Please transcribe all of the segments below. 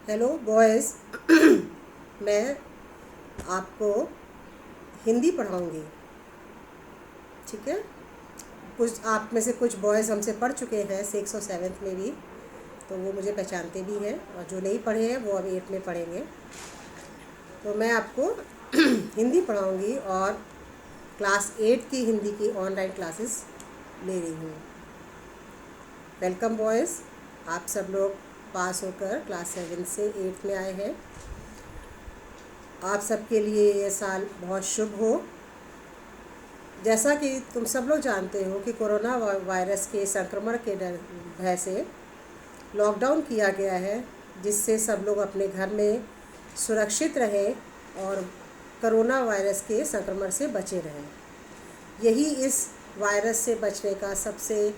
Hello boys. मैं आपको हिंदी पढ़ाऊँगी। ठीक है। कुछ आप में से कुछ बॉयज़ हमसे पढ़ चुके हैं 6 और 7 में भी, तो वो मुझे पहचानते भी हैं, और जो नहीं पढ़े हैं वो अब 8 में पढ़ेंगे। तो मैं आपको हिंदी पढ़ाऊँगी और क्लास 8 की हिंदी की ऑनलाइन क्लासेस ले रही हूँ। Welcome boys. आप सब लोग पास होकर क्लास 7 से 8 में आए हैं। आप सबके लिए ये साल बहुत शुभ हो। जैसा कि तुम सब लोग जानते हो कि कोरोना वायरस के संक्रमण के डर भय से लॉकडाउन किया गया है, जिससे सब लोग अपने घर में सुरक्षित रहें और कोरोना वायरस के संक्रमण से बचे रहें। यही इस वायरस से बचने का सबसे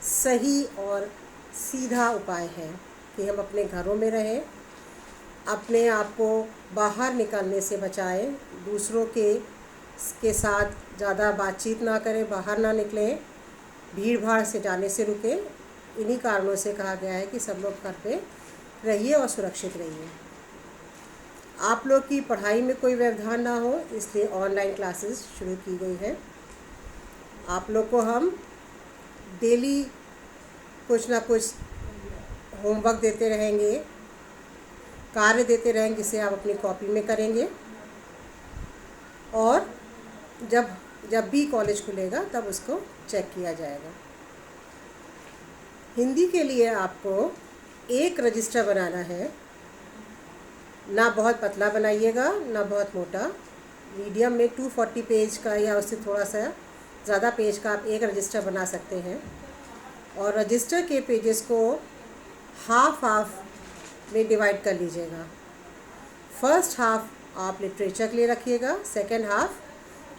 सही और सीधा उपाय है कि हम अपने घरों में रहें, अपने आप को बाहर निकलने से बचाएं, दूसरों के साथ ज़्यादा बातचीत ना करें, बाहर ना निकलें, भीड़ भाड़ से जाने से रुकें। इन्हीं कारणों से कहा गया है कि सब लोग घर पे रहिए और सुरक्षित रहिए। आप लोग की पढ़ाई में कोई व्यवधान ना हो, इसलिए ऑनलाइन क्लासेस शुरू की गई है। आप लोग को हम डेली कुछ ना कुछ होमवर्क देते रहेंगे, कार्य देते रहेंगे, जिसे आप अपनी कॉपी में करेंगे, और जब भी कॉलेज खुलेगा तब उसको चेक किया जाएगा। हिंदी के लिए आपको एक रजिस्टर बनाना है। ना बहुत पतला बनाइएगा, ना बहुत मोटा, मीडियम में 240 पेज का या उससे थोड़ा सा ज़्यादा पेज का आप एक रजिस्टर बना सकते हैं। और रजिस्टर के पेजेस को हाफ में डिवाइड कर लीजिएगा। फर्स्ट हाफ आप लिटरेचर के लिए रखिएगा, सेकेंड हाफ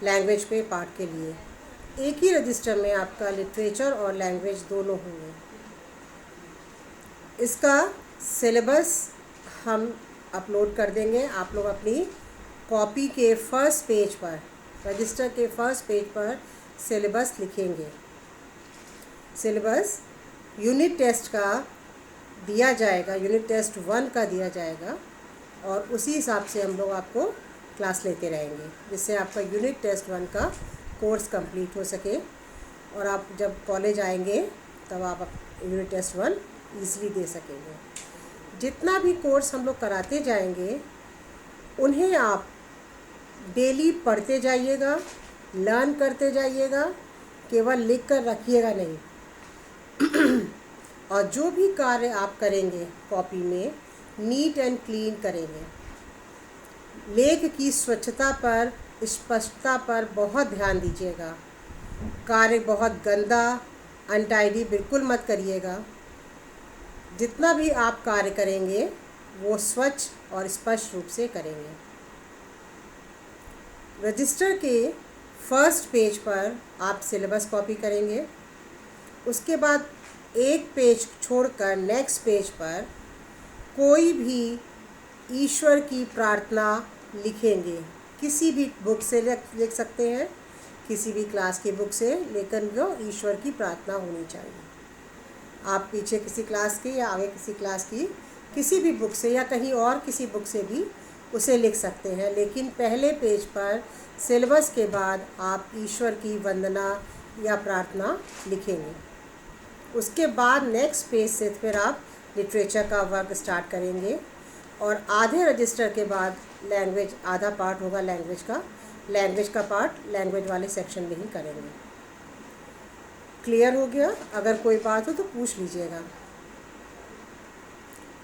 लैंग्वेज पे पार्ट के लिए। एक ही रजिस्टर में आपका लिटरेचर और लैंग्वेज दोनों होंगे। इसका सिलेबस हम अपलोड कर देंगे। आप लोग अपनी कॉपी के फर्स्ट पेज पर, रजिस्टर के फर्स्ट पेज पर सिलेबस लिखेंगे। सिलेबस यूनिट टेस्ट का दिया जाएगा, यूनिट टेस्ट 1 का दिया जाएगा, और उसी हिसाब से हम लोग आपको क्लास लेते रहेंगे, जिससे आपका यूनिट टेस्ट 1 का कोर्स कंप्लीट हो सके, और आप जब कॉलेज आएंगे तब आप यूनिट टेस्ट 1 ईज़िली दे सकेंगे। जितना भी कोर्स हम लोग कराते जाएंगे, उन्हें आप डेली पढ़ते जाइएगा, लर्न करते जाइएगा, केवल लिख कर रखिएगा नहीं। और जो भी कार्य आप करेंगे कॉपी में, नीट एंड क्लीन करेंगे। लेख की स्वच्छता पर, स्पष्टता पर बहुत ध्यान दीजिएगा। कार्य बहुत गंदा, अनटाइडी बिल्कुल मत करिएगा। जितना भी आप कार्य करेंगे वो स्वच्छ और स्पष्ट रूप से करेंगे। रजिस्टर के फर्स्ट पेज पर आप सिलेबस कॉपी करेंगे। उसके बाद एक पेज छोड़कर नेक्स्ट पेज पर कोई भी ईश्वर की प्रार्थना लिखेंगे। किसी भी बुक से लिख सकते हैं, किसी भी क्लास की बुक से, लेकिन वो ईश्वर की प्रार्थना होनी चाहिए। आप पीछे किसी क्लास की या आगे किसी क्लास की किसी भी बुक से या कहीं और किसी बुक से भी उसे लिख सकते हैं, लेकिन पहले पेज पर सिलेबस के बाद आप ईश्वर की वंदना या प्रार्थना लिखेंगे। उसके बाद नेक्स्ट पेज से फिर आप लिटरेचर का वर्क स्टार्ट करेंगे, और आधे रजिस्टर के बाद लैंग्वेज, आधा पार्ट होगा लैंग्वेज का पार्ट लैंग्वेज वाले सेक्शन में ही करेंगे। क्लियर हो गया? अगर कोई बात हो तो पूछ लीजिएगा।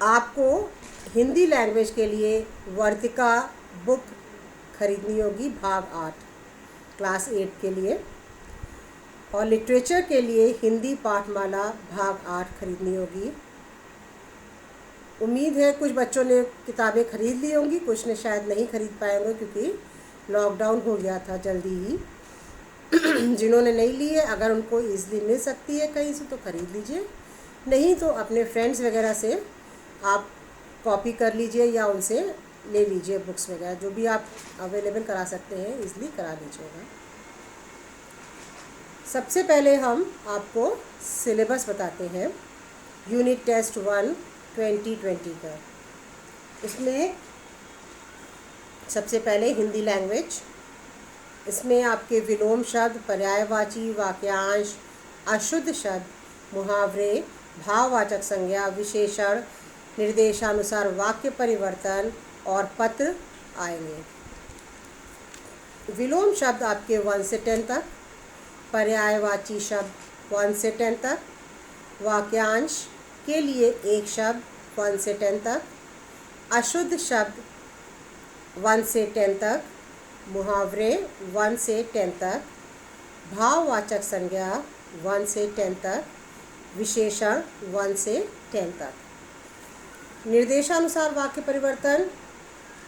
आपको हिंदी लैंग्वेज के लिए वर्तिका बुक खरीदनी होगी, भाग 8 क्लास 8 के लिए, और लिटरेचर के लिए हिंदी पाठमाला भाग 8 खरीदनी होगी। उम्मीद है कुछ बच्चों ने किताबें खरीद ली होंगी, कुछ ने शायद नहीं खरीद पाए होंगे क्योंकि लॉकडाउन हो गया था जल्दी ही। जिन्होंने नहीं ली है, अगर उनको ईज़िली मिल सकती है कहीं से तो ख़रीद लीजिए, नहीं तो अपने फ्रेंड्स वगैरह से आप कॉपी कर लीजिए या उनसे ले लीजिए बुक्स वगैरह, जो भी आप अवेलेबल करा सकते हैं ईज़िली करा लीजिएगा। सबसे पहले हम आपको सिलेबस बताते हैं यूनिट टेस्ट 1 2020 का। इसमें सबसे पहले हिंदी लैंग्वेज, इसमें आपके विलोम शब्द, पर्यायवाची, वाक्यांश, अशुद्ध शब्द, मुहावरे, भाववाचक संज्ञा, विशेषण, निर्देशानुसार वाक्य परिवर्तन और पत्र आएंगे। विलोम शब्द आपके 1 से 10 तक, पर्यायवाची शब्द 1 से 10 तक, वाक्यांश के लिए एक शब्द 1 से 10 तक, अशुद्ध शब्द 1 से 10 तक, मुहावरे 1 से 10 तक, भाववाचक संज्ञा 1 से 10 तक, विशेषण 1 से 10 तक। निर्देशानुसार वाक्य परिवर्तन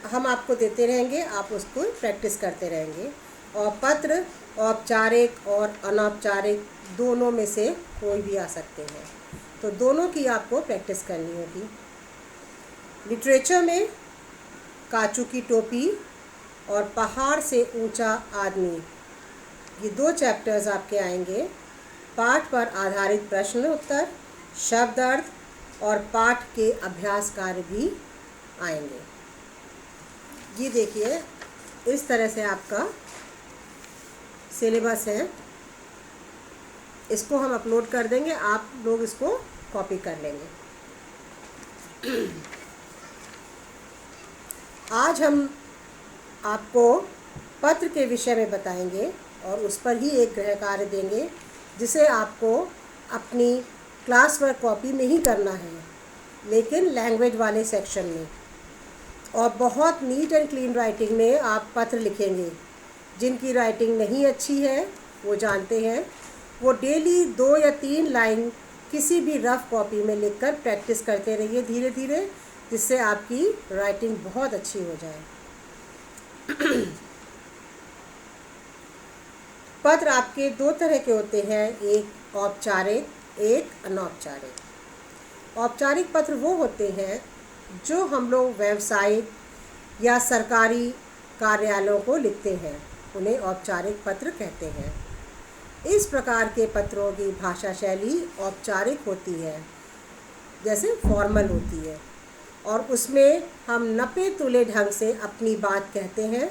हम आपको देते रहेंगे, आप उसको प्रैक्टिस करते रहेंगे। और पत्र औपचारिक और अनौपचारिक दोनों में से कोई भी आ सकते हैं, तो दोनों की आपको प्रैक्टिस करनी होगी। लिटरेचर में काचू की टोपी और पहाड़ से ऊंचा आदमी, ये 2 चैप्टर्स आपके आएंगे। पाठ पर आधारित प्रश्न उत्तर, शब्द अर्थ और पाठ के अभ्यास कार्य भी आएंगे। ये देखिए, इस तरह से आपका सिलेबस है। इसको हम अपलोड कर देंगे, आप लोग इसको कॉपी कर लेंगे। आज हम आपको पत्र के विषय में बताएंगे और उस पर ही एक गृह कार्य देंगे, जिसे आपको अपनी क्लास वर्क कॉपी में ही करना है, लेकिन लैंग्वेज वाले सेक्शन में। और बहुत नीट एंड क्लीन राइटिंग में आप पत्र लिखेंगे। जिनकी राइटिंग नहीं अच्छी है वो जानते हैं, वो डेली 2 या 3 लाइन किसी भी रफ कॉपी में लिखकर प्रैक्टिस करते रहिए धीरे धीरे, जिससे आपकी राइटिंग बहुत अच्छी हो जाए। पत्र आपके 2 तरह के होते हैं, एक औपचारिक, एक अनौपचारिक। औपचारिक पत्र वो होते हैं जो हम लोग व्यावसायिक या सरकारी कार्यालयों को लिखते हैं, उन्हें औपचारिक पत्र कहते हैं। इस प्रकार के पत्रों की भाषा शैली औपचारिक होती है, जैसे फॉर्मल होती है, और उसमें हम नपे तुले ढंग से अपनी बात कहते हैं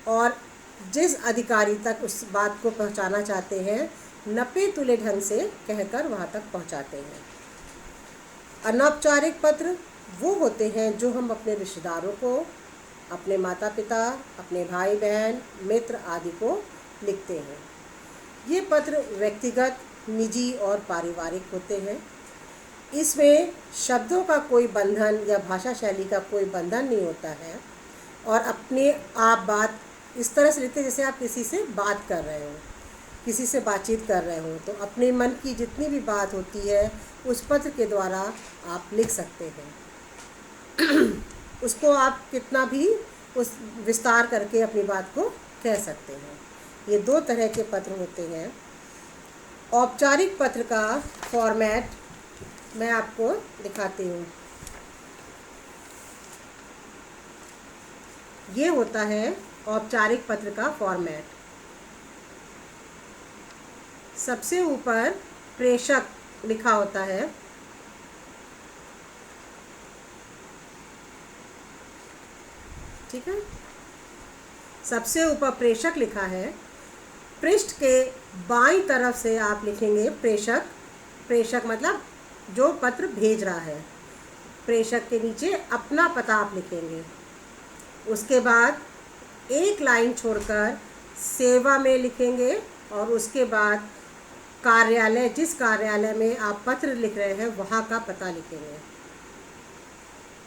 और जिस अधिकारी तक उस बात को पहुंचाना चाहते हैं नपे तुले ढंग से कहकर वहाँ तक पहुंचाते हैं। अनौपचारिक पत्र वो होते हैं जो हम अपने रिश्तेदारों को, अपने माता पिता, अपने भाई बहन, मित्र आदि को लिखते हैं। ये पत्र व्यक्तिगत, निजी और पारिवारिक होते हैं। इसमें शब्दों का कोई बंधन या भाषा शैली का कोई बंधन नहीं होता है और अपने आप बात इस तरह से लिखते हैं जैसे आप किसी से बात कर रहे हो, किसी से बातचीत कर रहे हो, तो अपने मन की जितनी भी बात होती है उस पत्र के द्वारा आप लिख सकते हैं। उसको आप कितना भी उस विस्तार करके अपनी बात को कह सकते हैं। ये 2 तरह के पत्र होते हैं। औपचारिक पत्र का फॉर्मेट मैं आपको दिखाती हूँ। ये होता है औपचारिक पत्र का फॉर्मेट। सबसे ऊपर प्रेषक लिखा होता है, ठीक है, सबसे ऊपर प्रेषक लिखा है। पृष्ठ के बाईं तरफ से आप लिखेंगे प्रेषक। प्रेषक मतलब जो पत्र भेज रहा है। प्रेषक के नीचे अपना पता आप लिखेंगे। उसके बाद एक लाइन छोड़कर सेवा में लिखेंगे और उसके बाद कार्यालय, जिस कार्यालय में आप पत्र लिख रहे हैं वहाँ का पता लिखेंगे।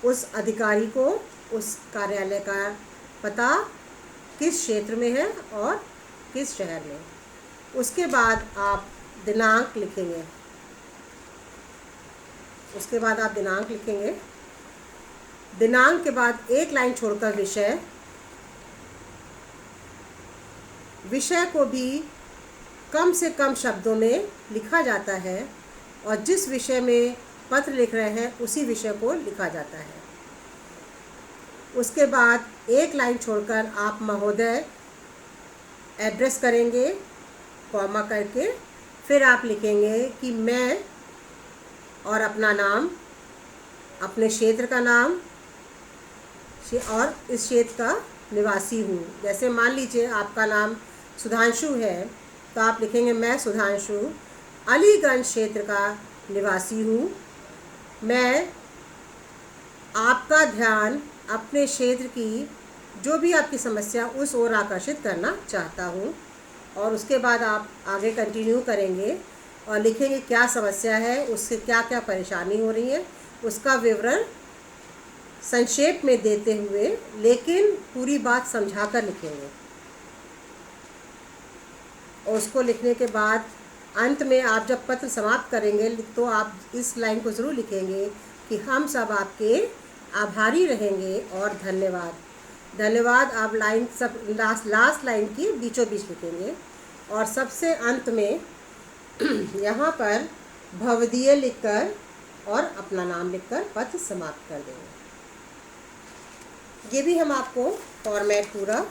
उस अधिकारी को उस कार्यालय का पता किस क्षेत्र में है और किस शहर में। उसके बाद आप दिनांक लिखेंगे। दिनांक के बाद एक लाइन छोड़कर विषय। विषय को भी कम से कम शब्दों में लिखा जाता है और जिस विषय में पत्र लिख रहे हैं उसी विषय को लिखा जाता है। उसके बाद एक लाइन छोड़कर आप महोदय एड्रेस करेंगे कॉमा करके, फिर आप लिखेंगे कि मैं और अपना नाम, अपने क्षेत्र का नाम, और इस क्षेत्र का निवासी हूँ। जैसे मान लीजिए आपका नाम सुधांशु है, तो आप लिखेंगे मैं सुधांशु अलीगंज क्षेत्र का निवासी हूँ। मैं आपका ध्यान अपने क्षेत्र की जो भी आपकी समस्या उस ओर आकर्षित करना चाहता हूँ। और उसके बाद आप आगे कंटिन्यू करेंगे और लिखेंगे क्या समस्या है, उससे क्या क्या परेशानी हो रही है, उसका विवरण संक्षेप में देते हुए लेकिन पूरी बात समझा कर लिखेंगे। और उसको लिखने के बाद अंत में आप जब पत्र समाप्त करेंगे तो आप इस लाइन को ज़रूर लिखेंगे कि हम सब आपके आभारी रहेंगे और धन्यवाद। धन्यवाद आप लाइन सब लास्ट लाइन की बीचों बीच लिखेंगे। और सबसे अंत में यहाँ पर भवदीय लिखकर और अपना नाम लिखकर पत्र समाप्त कर देंगे। ये भी हम आपको फॉर्मेट पूरा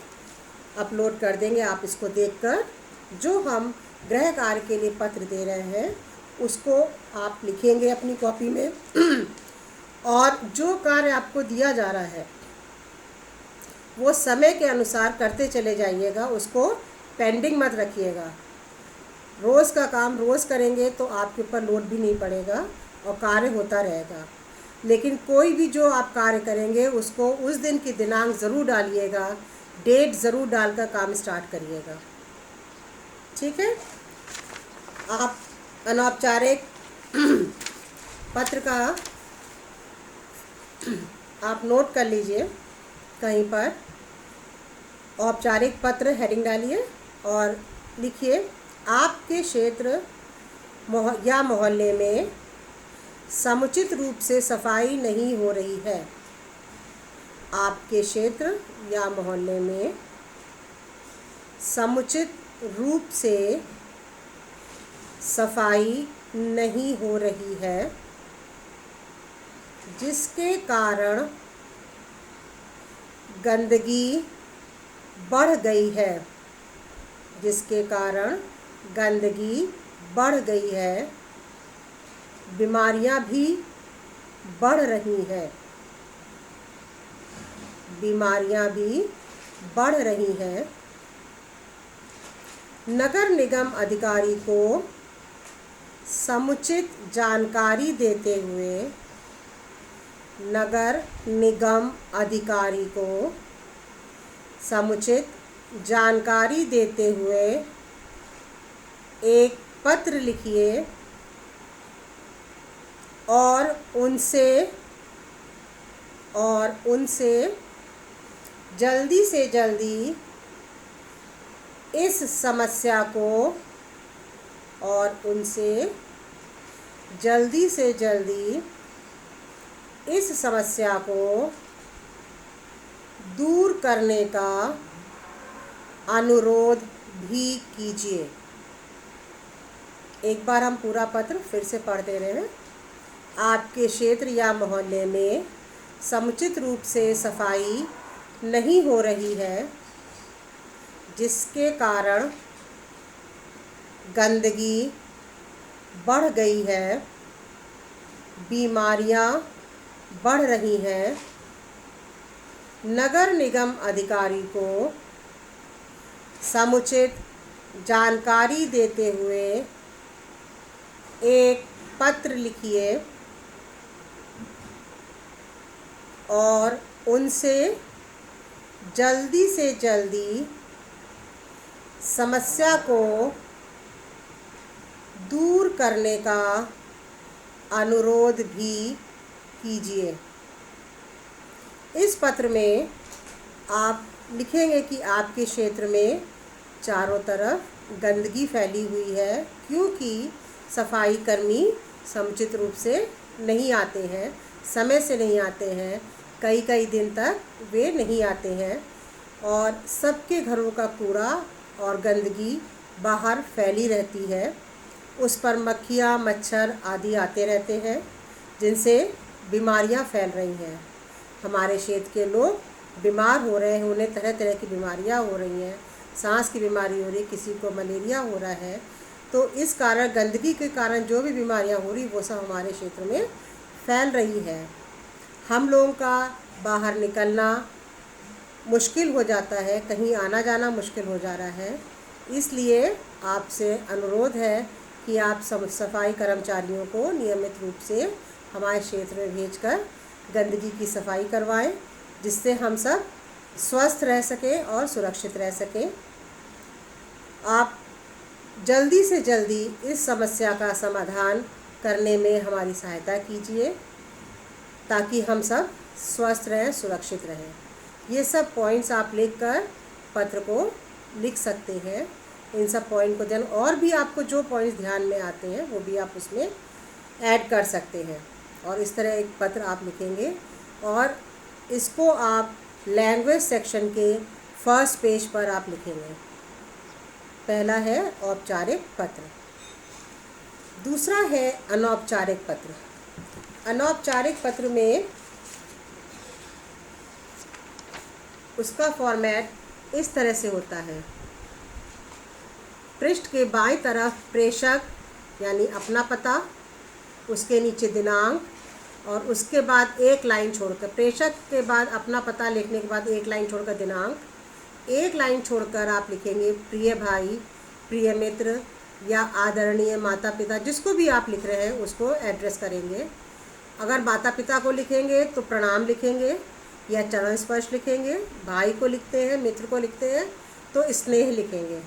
अपलोड कर देंगे। आप इसको देखकर जो हम गृह कार्य के लिए पत्र दे रहे हैं उसको आप लिखेंगे अपनी कॉपी में और जो कार्य आपको दिया जा रहा है वो समय के अनुसार करते चले जाइएगा, उसको पेंडिंग मत रखिएगा। रोज़ का काम रोज़ करेंगे तो आपके ऊपर लोड भी नहीं पड़ेगा और कार्य होता रहेगा। लेकिन कोई भी जो आप कार्य करेंगे उसको उस दिन की दिनांक ज़रूर डालिएगा, डेट ज़रूर डालकर काम स्टार्ट करिएगा। ठीक है। आप अनौपचारिक पत्र का आप नोट कर लीजिए कहीं पर, औपचारिक पत्र हेडिंग डालिए और लिखिए आपके क्षेत्र या मोहल्ले में समुचित रूप से सफाई नहीं हो रही है। आपके क्षेत्र या मोहल्ले में समुचित रूप से सफाई नहीं हो रही है, जिसके कारण गंदगी बढ़ गई है। जिसके कारण गंदगी बढ़ गई है, बीमारियां भी बढ़ रही हैं। बीमारियां भी बढ़ रही हैं। नगर निगम अधिकारी को समुचित जानकारी देते हुए नगर निगम अधिकारी को समुचित जानकारी देते हुए एक पत्र लिखिए और उनसे जल्दी से जल्दी इस समस्या को दूर करने का अनुरोध भी कीजिए। एक बार हम पूरा पत्र फिर से पढ़ दे रहे हैं। आपके क्षेत्र या मोहल्ले में समुचित रूप से सफाई नहीं हो रही है, जिसके कारण गंदगी बढ़ गई है, बीमारियां बढ़ रही हैं। नगर निगम अधिकारी को समुचित जानकारी देते हुए एक पत्र लिखिए और उनसे जल्दी से जल्दी समस्या को दूर करने का अनुरोध भी कीजिए। इस पत्र में आप लिखेंगे कि आपके क्षेत्र में चारों तरफ गंदगी फैली हुई है, क्योंकि सफाई कर्मी समुचित रूप से नहीं आते हैं, समय से नहीं आते हैं, कई कई दिन तक वे नहीं आते हैं और सबके घरों का कूड़ा और गंदगी बाहर फैली रहती है। उस पर मक्खियाँ, मच्छर आदि आते रहते हैं, जिनसे बीमारियां फैल रही हैं। हमारे क्षेत्र के लोग बीमार हो रहे हैं, उन्हें तरह तरह की बीमारियां हो रही हैं, सांस की बीमारी हो रही, किसी को मलेरिया हो रहा है। तो इस कारण, गंदगी के कारण जो भी बीमारियां हो रही वो सब हमारे क्षेत्र में फैल रही है। हम लोगों का बाहर निकलना मुश्किल हो जाता है, कहीं आना जाना मुश्किल हो जा रहा है। इसलिए आपसे अनुरोध है कि आप सफाई कर्मचारियों को नियमित रूप से हमारे क्षेत्र में भेजकर गंदगी की सफाई करवाएं, जिससे हम सब स्वस्थ रह सकें और सुरक्षित रह सकें। आप जल्दी से जल्दी इस समस्या का समाधान करने में हमारी सहायता कीजिए, ताकि हम सब स्वस्थ रहें, सुरक्षित रहें। ये सब पॉइंट्स आप लिखकर पत्र को लिख सकते हैं। इन सब पॉइंट को ध्यान, और भी आपको जो पॉइंट्स ध्यान में आते हैं वो भी आप उसमें ऐड कर सकते हैं। और इस तरह एक पत्र आप लिखेंगे और इसको आप लैंग्वेज सेक्शन के फर्स्ट पेज पर आप लिखेंगे। पहला है औपचारिक पत्र, दूसरा है अनौपचारिक पत्र। अनौपचारिक पत्र में उसका फॉर्मेट इस तरह से होता है। पृष्ठ के बाईं तरफ प्रेषक यानी अपना पता, उसके नीचे दिनांक, और उसके बाद एक लाइन छोड़कर, प्रेषक के बाद अपना पता लिखने के बाद एक लाइन छोड़कर दिनांक, एक लाइन छोड़कर आप लिखेंगे प्रिय भाई, प्रिय मित्र या आदरणीय माता पिता, जिसको भी आप लिख रहे हैं उसको एड्रेस करेंगे। अगर माता पिता को लिखेंगे तो प्रणाम लिखेंगे या चरण स्पर्श लिखेंगे, भाई को लिखते हैं, मित्र को लिखते हैं तो स्नेह लिखेंगे।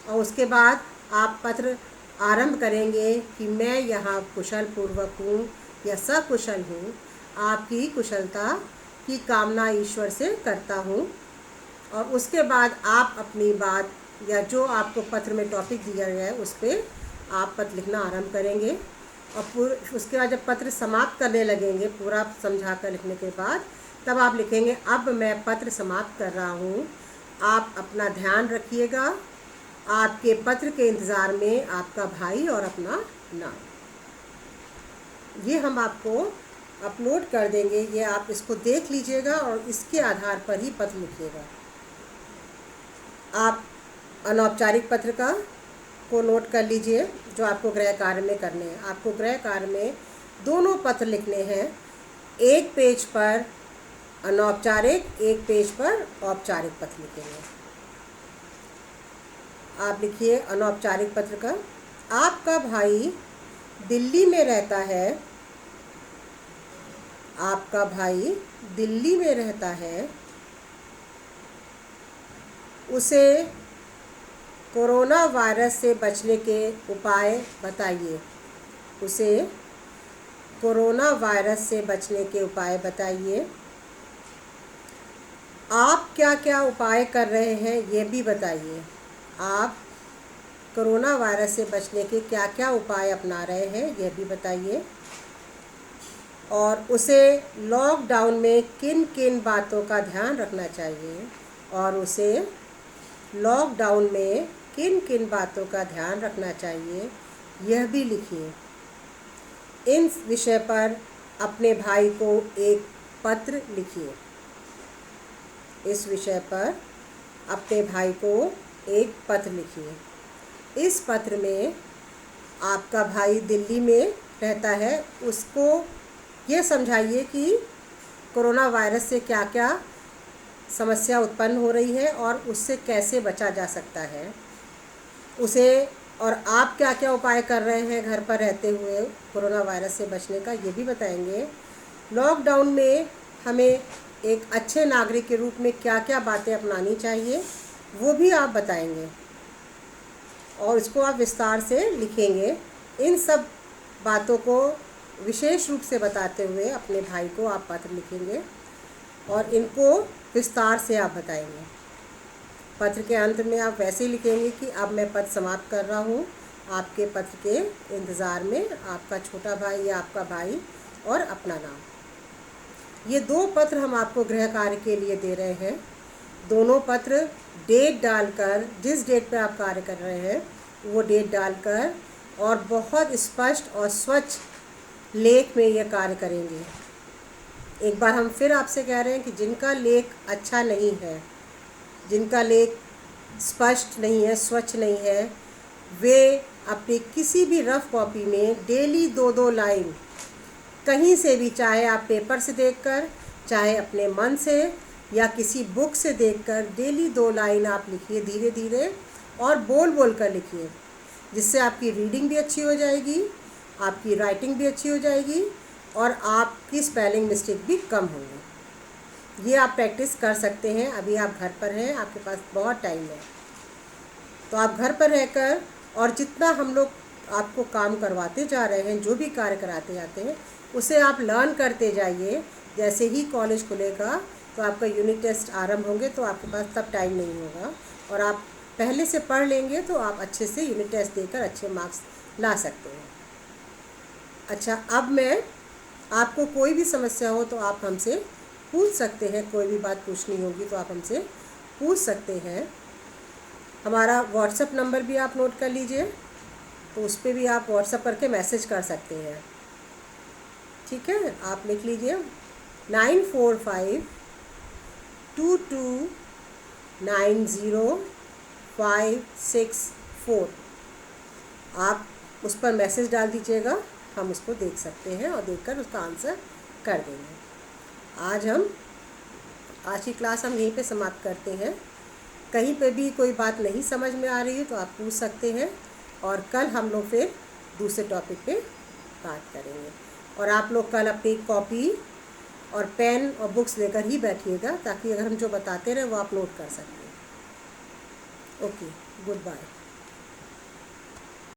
और उसके बाद आप पत्र आरंभ करेंगे कि मैं यहाँ कुशल पूर्वक हूँ या सकुशल हूँ, आपकी कुशलता की कामना ईश्वर से करता हूँ। और उसके बाद आप अपनी बात या जो आपको पत्र में टॉपिक दिया गया है उस पर आप पत्र लिखना आरंभ करेंगे। और उसके बाद जब पत्र समाप्त करने लगेंगे, पूरा समझा कर लिखने के बाद, तब आप लिखेंगे अब मैं पत्र समाप्त कर रहा हूँ, आप अपना ध्यान रखिएगा। आपके पत्र के इंतज़ार में आपका भाई और अपना नाम। ये हम आपको अपलोड कर देंगे, ये आप इसको देख लीजिएगा और इसके आधार पर ही पत्र लिखिएगा। आप अनौपचारिक पत्र को नोट कर लीजिए जो आपको गृह कार्य में करने हैं। आपको गृह कार्य में दोनों पत्र लिखने हैं, एक पेज पर अनौपचारिक, एक पेज पर औपचारिक पत्र लिखेंगे। आप लिखिए अनौपचारिक पत्र का। आपका भाई दिल्ली में रहता है, आपका भाई दिल्ली में रहता है, उसे कोरोना वायरस से बचने के उपाय बताइए। उसे कोरोना वायरस से बचने के उपाय बताइए। आप क्या क्या उपाय कर रहे हैं ये भी बताइए। आप कोरोना वायरस से बचने के क्या क्या उपाय अपना रहे हैं ये भी बताइए। और उसे लॉकडाउन में किन किन बातों का ध्यान रखना चाहिए, और उसे लॉकडाउन में किन किन बातों का ध्यान रखना चाहिए यह भी लिखिए। इन विषय पर अपने भाई को एक पत्र लिखिए। इस विषय पर अपने भाई को एक पत्र लिखिए। इस पत्र में आपका भाई दिल्ली में रहता है, उसको ये समझाइए कि कोरोना वायरस से क्या क्या समस्या उत्पन्न हो रही है और उससे कैसे बचा जा सकता है उसे, और आप क्या क्या उपाय कर रहे हैं घर पर रहते हुए कोरोना वायरस से बचने का ये भी बताएंगे। लॉकडाउन में हमें एक अच्छे नागरिक के रूप में क्या क्या बातें अपनानी चाहिए वो भी आप बताएंगे और इसको आप विस्तार से लिखेंगे। इन सब बातों को विशेष रूप से बताते हुए अपने भाई को आप पत्र लिखेंगे और इनको विस्तार से आप बताएंगे। पत्र के अंत में आप वैसे ही लिखेंगे कि अब मैं पत्र समाप्त कर रहा हूँ, आपके पत्र के इंतज़ार में आपका छोटा भाई या आपका भाई और अपना नाम। ये दो पत्र हम आपको गृह कार्य के लिए दे रहे हैं। दोनों पत्र डेट डालकर, जिस डेट पर आप कार्य कर रहे हैं वो डेट डालकर और बहुत स्पष्ट और स्वच्छ लेख में यह कार्य करेंगे। एक बार हम फिर आपसे कह रहे हैं कि जिनका लेख अच्छा नहीं है, जिनका लेख स्पष्ट नहीं है, स्वच्छ नहीं है, वे अपनी किसी भी रफ कॉपी में डेली 2-2 लाइन कहीं से भी, चाहे आप पेपर से देखकर चाहे अपने मन से या किसी बुक से देखकर डेली 2 लाइन आप लिखिए धीरे धीरे, और बोल बोल कर लिखिए, जिससे आपकी रीडिंग भी अच्छी हो जाएगी, आपकी राइटिंग भी अच्छी हो जाएगी और आपकी स्पेलिंग मिस्टेक भी कम होंगी। ये आप प्रैक्टिस कर सकते हैं। अभी आप घर पर हैं, आपके पास बहुत टाइम है, तो आप घर पर रहकर और जितना हम लोग आपको काम करवाते जा रहे हैं, जो भी कार्य कराते जाते हैं, उसे आप लर्न करते जाइए। जैसे ही कॉलेज खुलेगा तो आपका यूनिट टेस्ट आरंभ होंगे, तो आपके पास तब टाइम नहीं होगा, और आप पहले से पढ़ लेंगे तो आप अच्छे से यूनिट टेस्ट देकर अच्छे मार्क्स ला सकते हैं। अच्छा, अब मैं आपको कोई भी समस्या हो तो आप हमसे पूछ सकते हैं, कोई भी बात पूछनी होगी तो आप हमसे पूछ सकते हैं। हमारा व्हाट्सएप नंबर भी आप नोट कर लीजिए, तो उस पर भी आप व्हाट्सएप करके मैसेज कर सकते हैं। ठीक है, आप लिख लीजिए 9452290564। आप उस पर मैसेज डाल दीजिएगा, हम उसको देख सकते हैं और देखकर उसका आंसर कर देंगे। आज की क्लास हम यहीं पे समाप्त करते हैं। कहीं पे भी कोई बात नहीं समझ में आ रही है तो आप पूछ सकते हैं, और कल हम लोग फिर दूसरे टॉपिक पे बात करेंगे। और आप लोग कल अपनी कॉपी और पेन और बुक्स लेकर ही बैठिएगा, ताकि अगर हम जो बताते रहें वो आप नोट कर सकें। Okay, good bye.